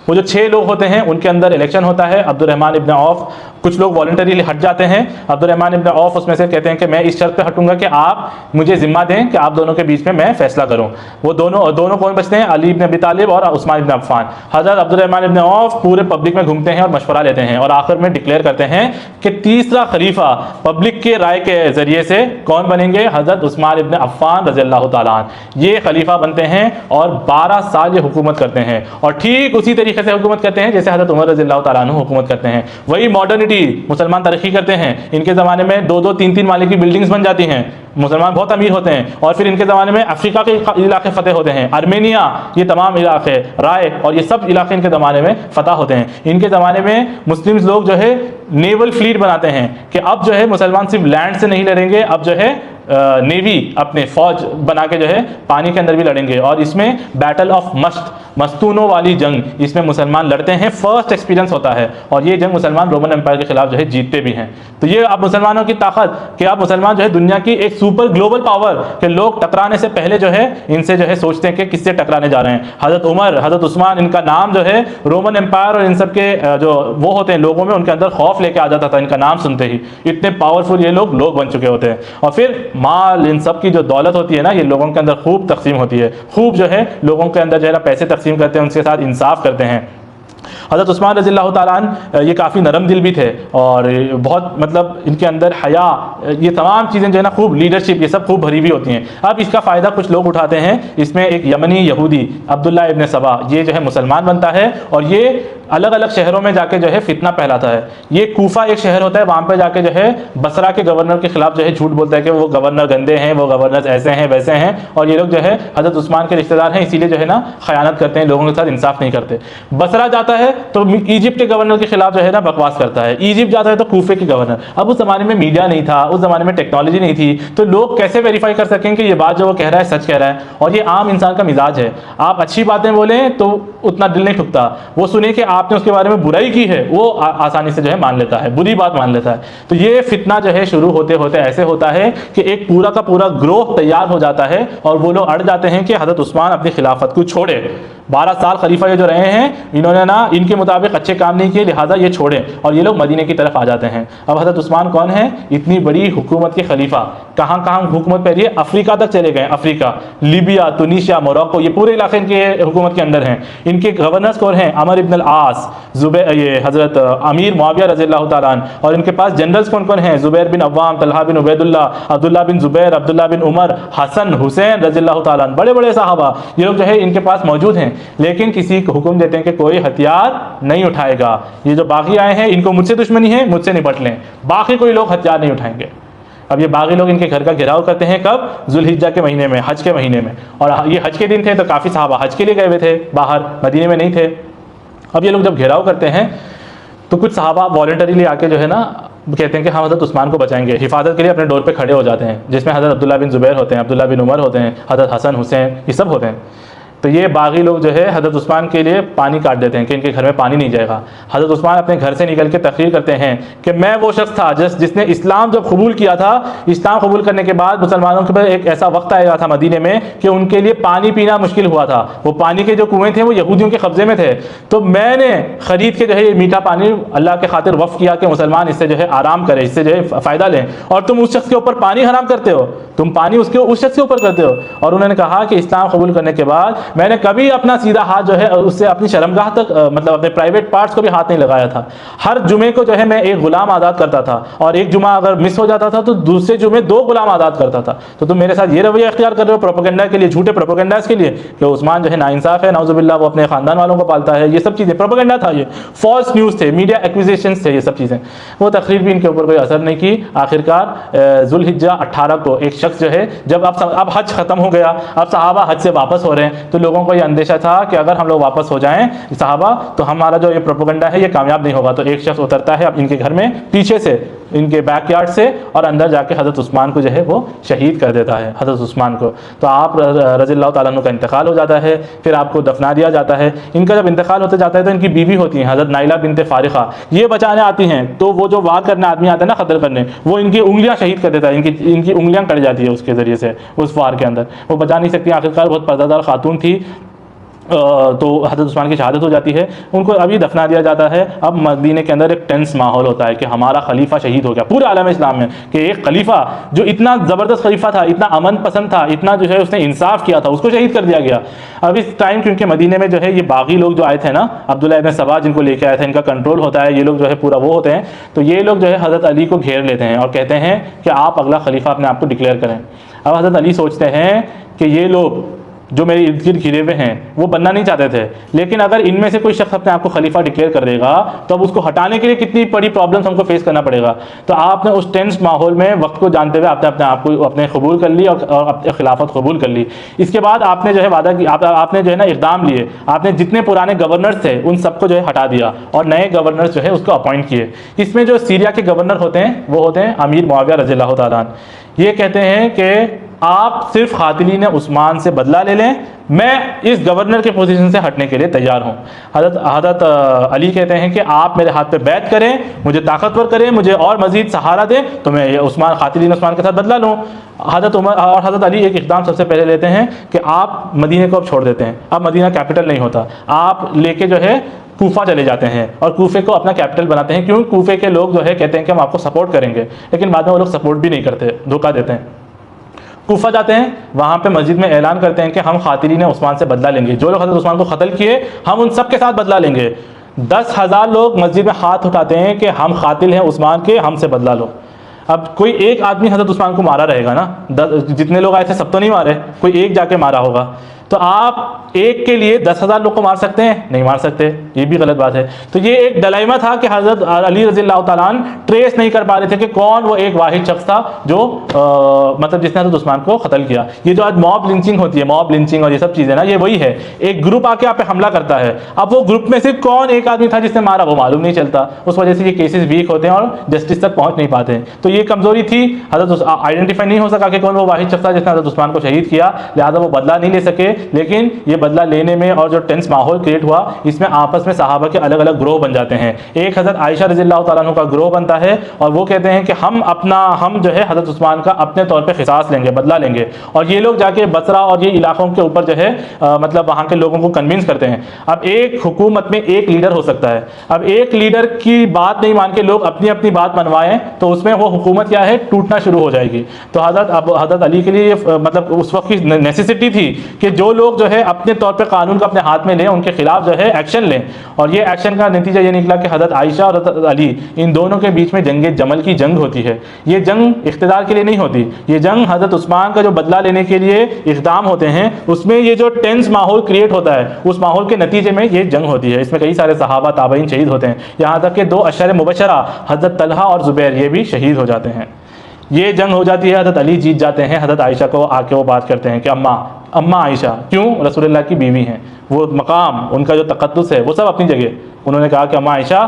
वो जो 6 लोग होते हैं उनके अंदर इलेक्शन होता है। अब्दुर्रहमान इब्न औफ, कुछ लोग वॉलंटरीली हट जाते हैं। अब्दुर्रहमान इब्न औफ उसमें से कहते हैं कि मैं इस शर्त पे हटूंगा कि आप मुझे जिम्मा दें कि आप दोनों के बीच में मैं फैसला करूं। वो दोनों कौन बचते हैं? अली इब्न अबी तालिब और उस्मान इब्न अफ़्फ़ान। हज़रत अब्दुर्रहमान इब्न औफ पूरे पब्लिक में घूमते हैं और मशवरा लेते हैं, और आखिर में डिक्लेयर करते हैं कि तीसरा खलीफा पब्लिक के राय के ज़रिए से कौन बनेंगे? हज़रत उस्मान इब्न अफ़्फ़ान रज़ियल्लाहु ताला अन्हु। ये खलीफा बनते हैं और 12 साल ये हुकूमत करते हैं, और ठीक उसी तरीके से हुकूमत करते हैं जैसे हज़रत उमर रज़ियल्लाहु ताला अन्हु हुकूमत करते हैं। वही मॉडर्निटी सिक्योरिटी, मुसलमान तरक्की करते हैं। इनके ज़माने में 2-2, 3-3 माले की बिल्डिंग्स बन जाती हैं, मुसलमान बहुत अमीर होते हैं। और फिर इनके ज़माने में अफ्रीका के इलाके फतेह होते हैं, आर्मेनिया, ये तमाम इलाके, राय और ये सब इलाके इनके ज़माने में फतह होते हैं। इनके ज़माने में मुस्लिम लोग जो है नेवल फ्लीट बनाते हैं कि अब जो है मुसलमान सिर्फ लैंड से नहीं लड़ेंगे, अब जो है नेवी अपने फौज बना के जो है पानी के अंदर भी लड़ेंगे। और इसमें बैटल ऑफ मस्तूनों वाली जंग इसमें मुसलमान लड़ते हैं, फर्स्ट एक्सपीरियंस होता है। और ये जंग मुसलमान रोमन एम्पायर के खिलाफ जो है जीतते भी हैं। तो ये अब मुसलमानों की ताकत कि अब मुसलमान जो है दुनिया की एक सुपर ग्लोबल पावर के लोग टकराने से पहले जो है इनसे जो है सोचते हैं कि किससे टकराने जा रहे हैं। हज़रत उमर, हज़रत उस्मान, इनका नाम जो है रोमन एम्पायर और इन सब के जो वो होते हैं लोगों में, उनके अंदर खौफ लेके आ जाता था इनका नाम सुनते ही। इतने पावरफुल ये लोग बन चुके होते हैं। और फिर माल, इन सब की जो दौलत होती है ना, ये लोगों के अंदर खूब तकसीम होती है, खूब जो है लोगों के अंदर जो है ना पैसे तकसीम करते हैं, उनके साथ इंसाफ करते हैं। हज़रत उस्मान रज़ियल्लाहु ताला अन्हु ये काफ़ी नरम दिल भी थे और बहुत मतलब इनके अंदर हया, ये तमाम चीज़ें जो है ना खूब लीडरशिप, ये सब खूब भरी हुई होती हैं। अब इसका फ़ायदा कुछ लोग उठाते हैं। इसमें एक यमनी यहूदी अब्दुल्ला इब्न सबा, ये जो है मुसलमान बनता है और ये अलग अलग शहरों में जाके जो है फितना फैलाता है। ये कूफा एक शहर होता है, वहाँ पर जाके जो है बसरा के गवर्नर के खिलाफ जो है झूठ बोलता है कि वो गवर्नर गंदे हैं, वो गवर्नर ऐसे हैं वैसे हैं, और ये लोग जो है हज़रत उस्मान के रिश्तेदार हैं, इसीलिए जो है ना खयानत करते हैं, लोगों के साथ इंसाफ नहीं करते। बसरा जाता है तो इजिप्ट के गवर्नर के खिलाफ जो है ना बकवास करता है, इजिप्ट जाता है तो कूफे के गवर्नर। अब उस ज़माने में मीडिया नहीं था, उस ज़माने में टेक्नोलॉजी नहीं थी, तो लोग कैसे वेरीफाई कर सकें कि ये बात जो वो कह रहा है सच कह रहा है। और ये आम इंसान का मिजाज है, आप अच्छी बातें बोलें तो उतना दिल नहीं ठुकता, वो सुने कि आपने उसके बारे में बुराई की है वो आसानी से जो है मान लेता है, बुरी बात मान लेता है। तो ये फितना जो है शुरू होते होते ऐसे होता है कि एक पूरा का पूरा ग्रोह तैयार हो जाता है और वो लोग अड़ जाते हैं कि हज़रत उस्मान अपनी खिलाफत को छोड़े। 12 साल खलीफा ये जो रहे हैं, इन्होंने ना इनके मुताबिक अच्छे काम नहीं किए, लिहाजा ये छोड़े और ये लोग मदीने की तरफ आ जाते हैं। अब हज़रत उस्मान कौन है? इतनी बड़ी हुकूमत के खलीफा, कहाँ कहाँ हुकूमत पैरी है, अफ्रीका तक चले गए, अफ्रीका, लीबिया, तुनीशिया, मोरक्को, ये पूरे इलाके इनके हुकूमत के अंदर हैं। इनके गवर्नर्स कौन हैं? अमर इब्न आस, ये हज़रत अमीर मुआविया रज़ियल्लाहु ताला अन्हु। और इनके पास जनरल्स कौन कौन हैं? ज़ुबैर बिन अव्वाम, तलहा बिन उबैदुल्लाह, अब्दुल्ला बिन ज़ुबैर, अब्दुल्ला बिन उमर, हसन, हुसैन रज़ियल्लाहु ताला अन्हु, बड़े बड़े साहबा ये लोग जो है इनके पास मौजूद हैं। लेकिन किसी को हुक्म देते हैं कि कोई हथियार नहीं उठाएगा, ये जो बागी आए हैं इनको मुझसे दुश्मनी है, मुझसे निपट लें, बाकी कोई लोग हथियार नहीं उठाएंगे। अब ये बागी लोग इनके घर का घेराव करते हैं, कब? जुल्हिज्जा के महीने में, हज के महीने में। और ये हज के दिन थे तो काफ़ी साहबा हज के लिए गए हुए थे बाहर, मदीने में नहीं थे। अब ये लोग जब घेराव करते हैं तो कुछ साहबा वॉलंटरीली आके जो है ना कहते हैं कि हम हज़रत उस्मान को बचाएंगे, हिफाजत के लिए अपने डोर पे खड़े हो जाते हैं, जिसमें हज़रत अब्दुल्ला बिन ज़ुबैर होते हैं, अब्दुल्ला बिन उमर होते हैं, हज़रत हसन, हुसैन, ये सब होते हैं। तो ये बागी लोग जो है हज़रत उस्मान के लिए पानी काट देते हैं कि इनके घर में पानी नहीं जाएगा। हज़रत उस्मान अपने घर से निकल के तकरीर करते हैं कि मैं वो शख्स था जिसने इस्लाम जब कबूल किया था, इस्लाम कबूल करने के बाद मुसलमानों के पास एक ऐसा वक्त आया था मदीने में कि उनके लिए पानी पीना मुश्किल हुआ था। वो पानी के जो कुएँ थे वो यहूदियों के कब्ज़े में थे, तो मैंने ख़रीद के जो है ये मीठा पानी अल्लाह के खातिर वफ़ किया कि मुसलमान इससे जो है आराम करें, इससे जो है फ़ायदा लें। और तुम उस शख्स के ऊपर पानी हराम करते हो, तुम पानी उस शख्स के ऊपर करते हो। और उन्होंने कहा कि इस्लाम कबूल करने के बाद मैंने कभी अपना सीधा हाथ जो है उससे अपनी शर्मगाह तक मतलब अपने प्राइवेट पार्ट्स को भी हाथ नहीं लगाया था। हर जुमे को जो है मैं एक गुलाम आज़ाद करता था, और एक जुमा अगर मिस हो जाता था तो दूसरे जुमे 2 गुलाम आज़ाद करता था। तो तुम मेरे साथ ये रवैया इख्तियार कर रहे हो प्रोपेगेंडा के लिए, झूठे प्रोपेगेंडास के लिए कि उस्मान जो है नाइंसाफ़ है, नाउज़ुबिल्लाह, वो अपने ख़ानदान वालों को पालता है। ये सब चीज़ें प्रोपेगेंडा था, ये फॉल्स न्यूज़ थे, मीडिया एक्विजिशंस थे, ये सब चीज़ें। वो तकरीर भी इनके ऊपर कोई असर नहीं की। आखिरकार ज़ुल्हिज्जा 18 को एक शख्स जो है, जब अब हज ख़त्म हो गया, अब सहाबा हज से वापस हो रहे हैं, तो लोगों को ये अंदेशा था कि अगर हम लोग वापस हो जाएं सहाबा तो हमारा जो ये प्रोपेगेंडा है ये कामयाब नहीं होगा। तो एक शख्स उतरता है अब इनके घर में पीछे से, इनके बैकयार्ड से, और अंदर जाके हज़रत उस्मान को जो है वो शहीद कर देता है, हज़रत उस्मान को। तो आप रज़ियल्लाहु ताला अन्हु का इंतकाल हो जाता है, फिर आपको दफना दिया जाता है। इनका जब इंतकाल होते जाता है तो इनकी बीवी होती हैं हज़रत नाइला बिनते फारिका, ये बचाने आती हैं। तो वो जो वार करने आदमी आता है ना, खतर करने, वो इनकी उंगलियां शहीद कर देता है, इनकी उंगलियां कट जाती है उसके ज़रिए से, उस वार के अंदर। वो बचा नहीं सकती, आखिरकार बहुत पर्दादार खातून थी, तो हज़रत उस्मान की शहादत हो जाती है। उनको अभी दफना दिया जाता है। अब मदीने के अंदर एक टेंस माहौल होता है कि हमारा खलीफा शहीद हो गया। पूरे आलम इस्लाम में कि एक खलीफा जो इतना ज़बरदस्त खलीफा था, इतना अमन पसंद था, इतना जो है उसने इंसाफ किया था, उसको शहीद कर दिया गया। अब इस टाइम क्योंकि मदीने में जो है ये बागी लोग जो आए थे ना, अब्दुल्ला इब्न सबा जिनको लेके आए थे, इनका कंट्रोल होता है, ये लोग जो है पूरा वो होते हैं। तो ये लोग जो है हज़रत अली को घेर लेते हैं और कहते हैं कि आप अगला खलीफा अपने आप को डिक्लेयर करें। अब हज़रत अली सोचते हैं कि ये लोग जो मेरे इर्द गिर्द घिरे हुए हैं वो बनना नहीं चाहते थे, लेकिन अगर इनमें से कोई शख्स अपने आप को खलीफा डिक्लेयर कर देगा तो अब उसको हटाने के लिए कितनी बड़ी प्रॉब्लम्स हमको फेस करना पड़ेगा। तो आपने उस टेंस माहौल में वक्त को जानते हुए आपने अपने आप को अपने कबूल कर ली और अपने खिलाफत कबूल कर ली। इसके बाद आपने जो है वादा की, आपने जो है ना इक़दाम लिए, आपने जितने पुराने गवर्नर्स थे उन सबको जो है हटा दिया और नए गवर्नर्स जो है उसको अपॉइंट किए। इसमें जो सीरिया के गवर्नर होते हैं वो होते हैं अमीर मुआविया रज़ियल्लाहु ताला अन्हु। ये कहते हैं कि आप सिर्फ क़ातिलीन उस्मान से बदला ले लें, मैं इस गवर्नर के पोजीशन से हटने के लिए तैयार हूँ। हज़रत अली कहते हैं कि आप मेरे हाथ पे बैत करें, मुझे ताकतवर करें, मुझे और मज़ीद सहारा दें तो मैं क़ातिलीन उस्मान के साथ बदला लूँ। हज़रत उमर और हज़रत अली एक इक़दाम सबसे पहले लेते हैं कि आप मदीने को अब छोड़ देते हैं, अब मदीना कैपिटल नहीं होता, आप लेके जो है कूफा चले जाते हैं और कूफे को अपना कैपिटल बनाते हैं। क्योंकि कूफे के लोग जो है कहते हैं कि हम आपको सपोर्ट करेंगे, लेकिन बाद में वो लोग सपोर्ट भी नहीं करते, धोखा देते हैं। कूफा जाते हैं, वहाँ पे मस्जिद में ऐलान करते हैं कि हम क़ातिलीन उस्मान से बदला लेंगे, जो लोग हज़रत उस्मान को कत्ल किए हम उन सब के साथ बदला लेंगे। 10,000 लोग मस्जिद में हाथ उठाते हैं कि हम कातिल हैं उस्मान के, हमसे बदला लो। अब कोई एक आदमी हज़रत उस्मान को मारा रहेगा ना, जितने लोग आए थे सब तो नहीं मारे, कोई एक जाके मारा होगा। तो आप एक के लिए 10,000 लोग को मार सकते हैं? नहीं मार सकते, ये भी गलत बात है। तो ये एक डलाइमा था कि हज़रत अली रज़ियल्लाहु ताला अन्हु ट्रेस नहीं कर पा रहे थे कि कौन वो एक वाहिद शख्स था जो मतलब जिसने हज़रत उस्मान को कत्ल किया। ये जो आज मॉब लिंचिंग होती है, मॉब लिंचिंग और ये सब चीज़ें ना, ये वही है, एक ग्रुप आके आप पे हमला करता है, अब वो ग्रुप में से कौन एक आदमी था जिसने मारा वो मालूम नहीं चलता, उस वजह से ये केसेस वीक होते हैं और जस्टिस तक पहुँच नहीं पाते हैं। तो ये कमज़ोरी थी, हज़रत आइडेंटिफाई नहीं हो सका कि कौन वो वाहिद शख्स था जिसने हज़रत उस्मान को शहीद किया, लिहाजा वो बदला नहीं ले सके। लेकिन ये बदला लेने में और जो टेंस माहौल क्रिएट हुआ, इसमें आपस में सहाबा के अलग अलग ग्रोह बन जाते हैं। एक हज़रत आयशा रज़ियल्लाहु ताला अन्हा का ग्रोह बनता है और वो कहते हैं कि हम जो है हज़रत उस्मान का अपने तौर पे क़िसास लेंगे, बदला लेंगे। और ये लोग जाके बसरा और ये इलाकों के ऊपर जो है मतलब वहाँ के लोगों को कन्विंस करते हैं। अब एक हुकूमत में एक लीडर हो सकता है, अब एक लीडर की बात नहीं मान के लोग अपनी अपनी बात मनवाएं तो उसमें वो हुकूमत क्या है, टूटना शुरू हो जाएगी। तो हज़रत अली के लिए मतलब उस वक्त की नेसेसिटी थी कि जो लोग जो है अपने तौर पे कानून को अपने हाथ में लें, उनके खिलाफ जो है एक्शन लें। और ये एक्शन का नतीजा ये निकला कि हज़रत आयशा और हज़रत अली इन दोनों के बीच में जंग जमल की जंग होती है। ये जंग इख्तिदार के लिए नहीं होती, ये जंग हज़रत उस्मान का जो बदला लेने के लिए इक़दाम होते हैं उसमें ये जो टेंस माहौल क्रिएट होता है उस माहौल के नतीजे में ये जंग होती है। इसमें कई सारे सहाबा ताबईन शहीद होते हैं, यहाँ तक कि 2 अशर मुबशरा हज़रत तलहा और ज़ुबैर ये भी शहीद हो जाते हैं। ये जंग हो जाती है, हज़रत अली जीत जाते हैं। हज़रत आयशा को आके वो बात करते हैं कि अम्मा आयशा, क्यों? रसूलुल्लाह की बीवी हैं, वो मकाम उनका जो तक़द्दुस है वो सब अपनी जगह। उन्होंने कहा कि अम्मा आयशा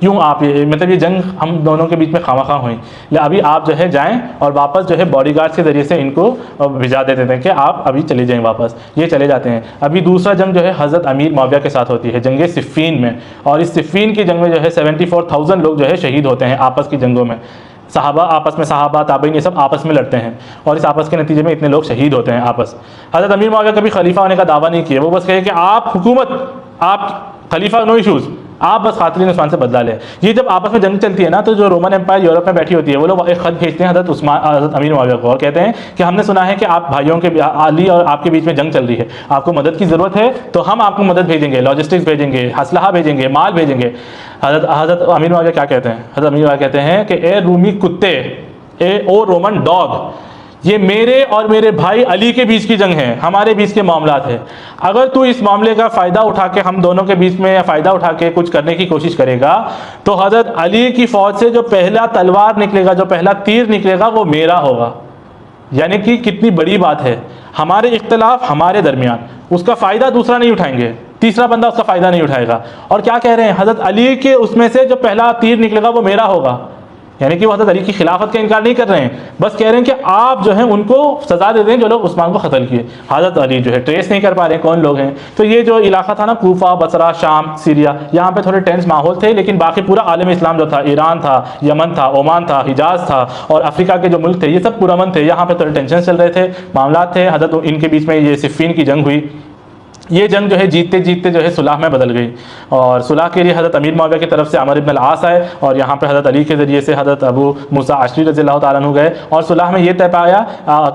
क्यों आप ये मतलब ये जंग हम दोनों के बीच में खामखा हुई, अभी आप जो है जाएं और वापस जो है बॉडीगार्ड्स के ज़रिए से इनको भिजा देते थे कि आप अभी चले जाएं वापस। ये चले जाते हैं। अभी दूसरा जंग जो है हज़रत अमीर मुआविया के साथ होती है, जंग सिफ़ीन में, और इस सिफ़ीन की जंग में जो है 74,000 लोग जो है शहीद होते हैं आपस की जंगों में। सहाबा आपस में, सहाबा ताबईन ये सब आपस में लड़ते हैं और इस आपस के नतीजे में इतने लोग शहीद होते हैं आपस। हज़रत अमीर मुआविया कभी खलीफा होने का दावा नहीं किया, वो बस कहे कि आप हुकूमत, आप खलीफा, नो इशूज़, आप बस क़ातिलीन उस्मान से बदला लें। ये जब आपस में जंग चलती है ना, तो जो रोमन एम्पायर यूरोप में बैठी होती है वो लोग एक ख़त भेजते हैं हज़रत अमीर मुआविया को और कहते हैं कि हमने सुना है कि आप भाइयों के, अली और आपके बीच में जंग चल रही है, आपको मदद की ज़रूरत है तो हम आपको मदद भेजेंगे, लॉजिस्टिक्स भेजेंगे, असलहा भेजेंगे, माल भेजेंगे। हज़रत अमीर मुआविया क्या कहते हैं? हज़रत अमीर मुआविया कहते हैं कि ए रूमी कुत्ते, ओ रोमन डॉग, ये मेरे और मेरे भाई अली के बीच की जंग है, हमारे बीच के मामलात है। अगर तू इस मामले का फ़ायदा उठा के हम दोनों के बीच में फ़ायदा उठा के कुछ करने की कोशिश करेगा तो हज़रत अली की फ़ौज से जो पहला तलवार निकलेगा, जो पहला तीर निकलेगा वो मेरा होगा। यानी कि कितनी बड़ी बात है, हमारे इख्तलाफ हमारे दरमियान, उसका फ़ायदा दूसरा नहीं उठाएंगे, तीसरा बंदा उसका फ़ायदा नहीं उठाएगा। और क्या कह रहे हैं? हज़रत अली के उसमें से जो पहला तीर निकलेगा वो मेरा होगा। यानी कि वो हज़रत अली की खिलाफत का इनकार नहीं कर रहे हैं, बस कह रहे हैं कि आप जो है उनको सज़ा दे दें जो लोग उस्मान को कत्ल किए। हज़रत अली जो है ट्रेस नहीं कर पा रहे हैं कौन लोग हैं। तो ये जो इलाका था ना, कूफा, बसरा, शाम, सीरिया, यहाँ पे थोड़े टेंस माहौल थे, लेकिन बाकी पूरा आलम इस्लाम जो था, ईरान था, यमन था, ओमान था, हिजाज था और अफ्रीका के जो मुल्क थे ये सब पुरअमन थे। यहाँ पे थोड़े टेंशन चल रहे थे, मामला थे। हज़रत इनके बीच में ये सिफ़ीन की जंग हुई। ये जंग जो है जीतते जीतते जो है सुलह में बदल गई और सुलह के लिए हज़रत अमीर मुआविया की तरफ से अमर इब्न अल-आस आए और यहाँ पे हज़रत अली के ज़रिए से हज़रत अबू मूसा अशरी रज़ियल्लाहु ताला अन्हु गए और सुलह में ये तय पाया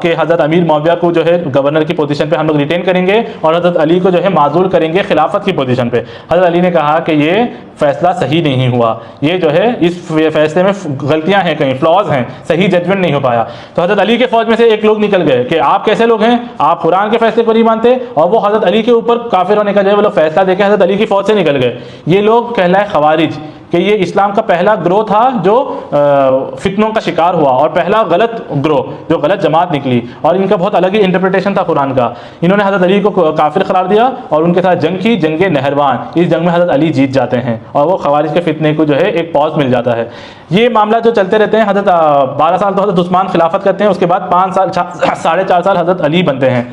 कि हज़रत अमीर मुआविया को जो है गवर्नर की पोजीशन पे हम लोग रिटेन करेंगे और हज़रत अली को जो है माजूल करेंगे खिलाफत की पोजीशन पे। हज़रत अली ने कहा कि ये फैसला सही नहीं हुआ, ये जो है इस फैसले में गलतियां हैं, कहीं फ्लॉज हैं, सही जजमेंट नहीं हो पाया। तो हज़रत अली के फौज में से एक लोग निकल गए कि आप कैसे लोग हैं, आप कुरान के फैसले को नहीं मानते, और वो हज़रत अली के ऊपर काफिर होने का जो है वो लोग फैसला देकर हज़रत अली की फौज से निकल गए। ये लोग कहलाए खवारिज, कि ये इस्लाम का पहला ग्रोह था जो फितनों का शिकार हुआ, और पहला गलत ग्रोह, जो गलत जमात निकली, और इनका बहुत अलग ही इंटरप्रिटेशन था कुरान का। इन्होंने हज़रत अली को काफिर करार दिया और उनके साथ जंग की, जंग नहरवान। इस जंग में हज़रत अली जीत जाते हैं और वो खवारिज के फितने को जो है एक पॉज मिल जाता है। ये मामला जो चलते रहते हैं, हज़रत 12 साल तो हज़रत उस्मान खिलाफत करते हैं, उसके बाद 5 साल 4.5 साल हज़रत अली बनते हैं।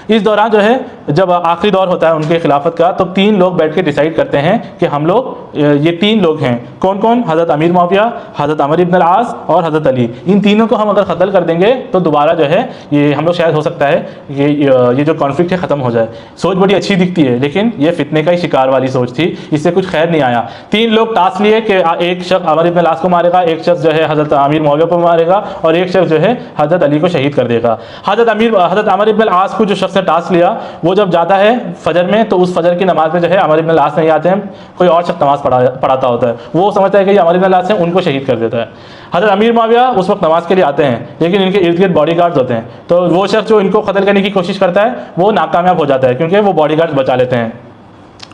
इस दौरान जो है जब आखिरी दौर होता है उनके खिलाफत का, तो 3 लोग बैठ के डिसाइड करते हैं कि हम लोग, ये 3 लोग हैं, कौन कौन, हज़रत अमीर मुआविया, हज़रत अमर इब्न अल-आस और हज़रत अली। इन तीनों को हम अगर कत्ल कर देंगे तो दोबारा जो है ये हम लोग शायद हो सकता है ये जो कॉन्फ्लिक्ट है ख़त्म हो जाए। सोच बड़ी अच्छी दिखती है, लेकिन ये फितने का ही शिकार वाली सोच थी, इससे कुछ खैर नहीं आया। 3 लोग टास्क लिए कि एक शख्स अमर इब्न अल-आस को मारेगा, एक शख्स जो है हज़रत अमीर मुआविया को मारेगा, और एक शख्स जो है हज़रत अली को शहीद कर देगा। हज़रत अमर इब्न अल-आस को जो शख्स ने टास्क लिया, वो जब जाता है फजर में, तो उस फजर की नमाज में जो है अमर इब्न अल-आस नहीं आते हैं, कोई और शख्स नमाज पढ़ाता होता है, वो समझता है कि ये अमर इब्न अल-आस है, उनको शहीद कर देता है। हज़रत अमीर मुआविया उस वक्त नमाज के लिए आते हैं, लेकिन इनके इर्द गिर्द बॉडीगार्ड्स होते हैं, तो वो शख्स जो इनको कत्ल करने की कोशिश करता है वो नाकामयाब हो जाता है, क्योंकि वो बॉडीगार्ड्स बचा लेते हैं।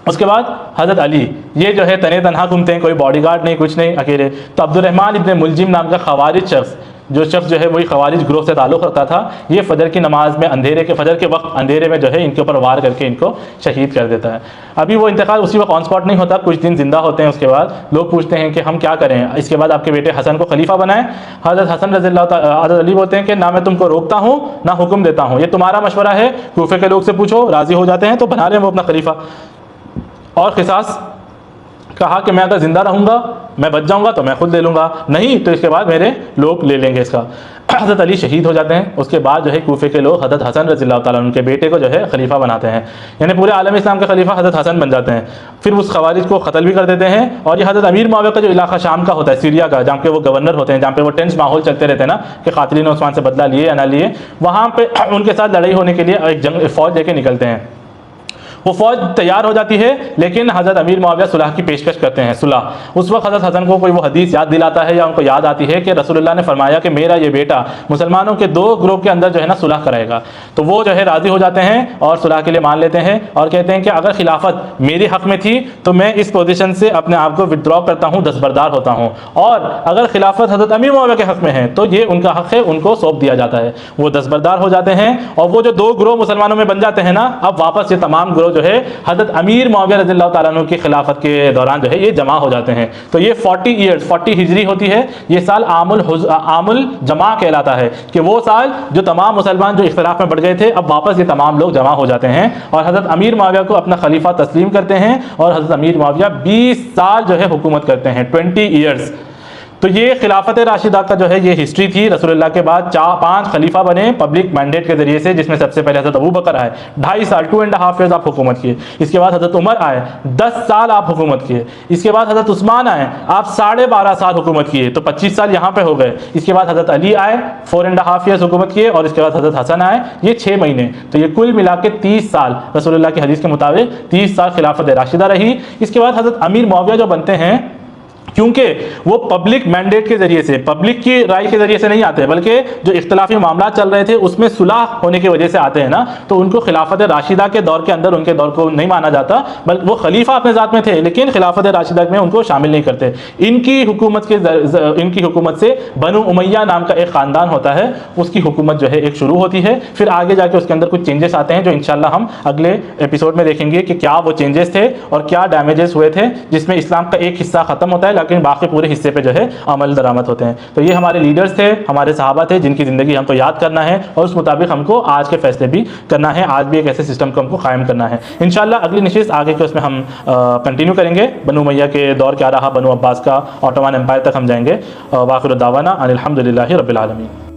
उसके बाद हज़रत अली, ये जो है तने तनहा घूमते हैं, कोई बॉडीगार्ड नहीं, कुछ नहीं, अकेले। तो अब्दुर्रहमान इब्न मुलजिम नाम का खवारिज शख्स, जो शख्स जो है वही खवारिज ग्रोह से ताल्लुक़ रखता था, ये फजर की नमाज में फजर के वक्त अंधेरे में जो है इनके ऊपर वार करके इनको शहीद कर देता है। अभी वो इंतकाल उसी वक्त ऑन स्पॉट नहीं होता, कुछ दिन जिंदा होते हैं। उसके बाद लोग पूछते हैं कि हम क्या करें, इसके बाद आपके बेटे हसन को खलीफा बनाएं। हज़रत हसन हज़रत अली बोलते हैं कि ना मैं तुमको रोकता हूँ ना हुक्म देता हूँ, ये तुम्हारा मशवरा है, कूफे के लोग से पूछो, राज़ी हो जाते हैं तो बना लें वो अपना खलीफा। और क़िसास कहा कि मैं अगर ज़िंदा रहूँगा, मैं बच जाऊँगा तो मैं खुद ले लूँगा, नहीं तो इसके बाद मेरे लोग ले लेंगे इसका। हज़रत अली शहीद हो जाते हैं। उसके बाद जो है कूफे के लोग हज़रत हसन रज़ियल्लाहु ताला अन्हु के बेटे को जो है खलीफा बनाते हैं, यानी पूरे आलम इस्लाम का खलीफा हज़रत हसन बन जाते हैं। फिर उस खवारिज को कत्ल भी कर देते हैं। और ये हज़रत अमीर मुआविया का जो इलाका शाम का होता है, सीरिया का, जहाँ पे वो गवर्नर होते हैं, जहाँ पे वो टेंस माहौल चलते रहते हैं ना कि क़ातिलीन उस्मान से बदला लिए या ना लिए, वहाँ पे उनके साथ लड़ाई होने के लिए एक फ़ौज लेके निकलते हैं। वो फ़ौज तैयार हो जाती है, लेकिन हज़रत अमीर मुआविया सुलह की पेशकश करते हैं। सुलह उस वक्त हज़रत हसन को कोई वो हदीस याद दिलाता है या उनको याद आती है कि रसूलुल्लाह ने फरमाया कि मेरा ये बेटा मुसलमानों के 2 ग्रुप के अंदर जो है ना सुलह कराएगा। तो वो जो है राज़ी हो जाते हैं और सुलह के लिए मान लेते हैं और कहते हैं कि अगर खिलाफत मेरे हक़ में थी तो मैं इस पोजीशन से अपने आप को विदड्रॉ करता हूँ, दस्तबरदार होता हूँ, और अगर खिलाफत हज़रत अमीर मुआविया के हक़ में है तो ये उनका हक़ है, उनको सौंप दिया जाता है। वो दस्तबरदार हो जाते हैं और वो जो 2 ग्रोह मुसलमानों में बन जाते हैं ना, अब वापस ये तमाम ग्रोह जो है हज़रत अमीर मुआविया रज़ियल्लाहु ताला अन्हु की खिलाफत के दौरान जो है ये जमा हो जाते हैं। तो ये 40 हिजरी होती है, ये साल आमुल जमा कहलाता है कि वो साल जो तमाम मुसलमान जो इख्तिलाफ में बढ़ गए थे, अब वापस ये तमाम लोग जमा हो जाते हैं और हज़रत अमीर मुआविया को अपना खलीफा तस्लीम करते हैं। और हज़रत अमीर मुआविया 20 साल जो है हुकूमत करते हैं, 20 ईयर्स। तो ये खिलाफत राशिदा का जो है ये हिस्ट्री थी। रसूलुल्लाह के बाद 5 खलीफा बने पब्लिक मैंडेट के जरिए से, जिसमें सबसे पहले हज़रत अबू बकर आए, 2.5 साल 2.5 ईयर्स आप हुकूमत किए। इसके बाद हज़रत उमर आए, 10 साल आप हुकूमत किए। इसके बाद हज़रत उस्मान आए, आप 12.5 साल हुकूमत किए, तो 25 साल यहाँ पे हो गए। इसके बाद हज़रत अली आए, 4.5 ईयर्स हुकूमत किए, और इसके बाद हज़रत हसन आए, ये 6 महीने। तो ये कुल मिला के 30 साल रसूलुल्लाह की हदीस के मुताबिक 30 साल खिलाफत राशिदा रही। इसके बाद हज़रत अमीर मुआविया जो बनते हैं, क्योंकि वो पब्लिक मैंडेट के जरिए से, पब्लिक की राय के जरिए से नहीं आते, बल्कि जो इख्तिलाफी मामला चल रहे थे उसमें सुलह होने की वजह से आते हैं ना, तो उनको खिलाफत राशिदा के दौर के अंदर उनके दौर को नहीं माना जाता, बल्कि वो खलीफा अपने ज़ात में थे, लेकिन खिलाफत राशिदा में उनको शामिल नहीं करते। इनकी हुकूमत से बनु उमैया नाम का एक ख़ानदान होता है, उसकी हुकूमत जो है एक शुरू होती है। फिर आगे जाके उसके अंदर कुछ चेंजेस आते हैं, जो इंशाल्लाह हम अगले एपिसोड में देखेंगे कि क्या वो चेंजेस थे और क्या डैमेजेस हुए थे, जिसमें इस्लाम का एक हिस्सा ख़त्म होता है लेकिन बाकी पूरे हिस्से पे जो है अमल दरामद होते हैं। तो ये हमारे लीडर्स थे, हमारे सहाबा थे, जिनकी ज़िंदगी हमको याद करना है और उस मुताबिक हमको आज के फैसले भी करना है। आज भी एक ऐसे सिस्टम को हमको कायम करना है। इंशाल्लाह अगली नशिस्त आगे के उसमें हम कंटिन्यू करेंगे। बनु उमैया के दौर क्या रहा, बनु अब्बास का, ऑटोमन एम्पायर तक हम जाएंगे। वाखिर दावाना अनिल हम्दुलिल्लाहि रब्बिल आलमीन।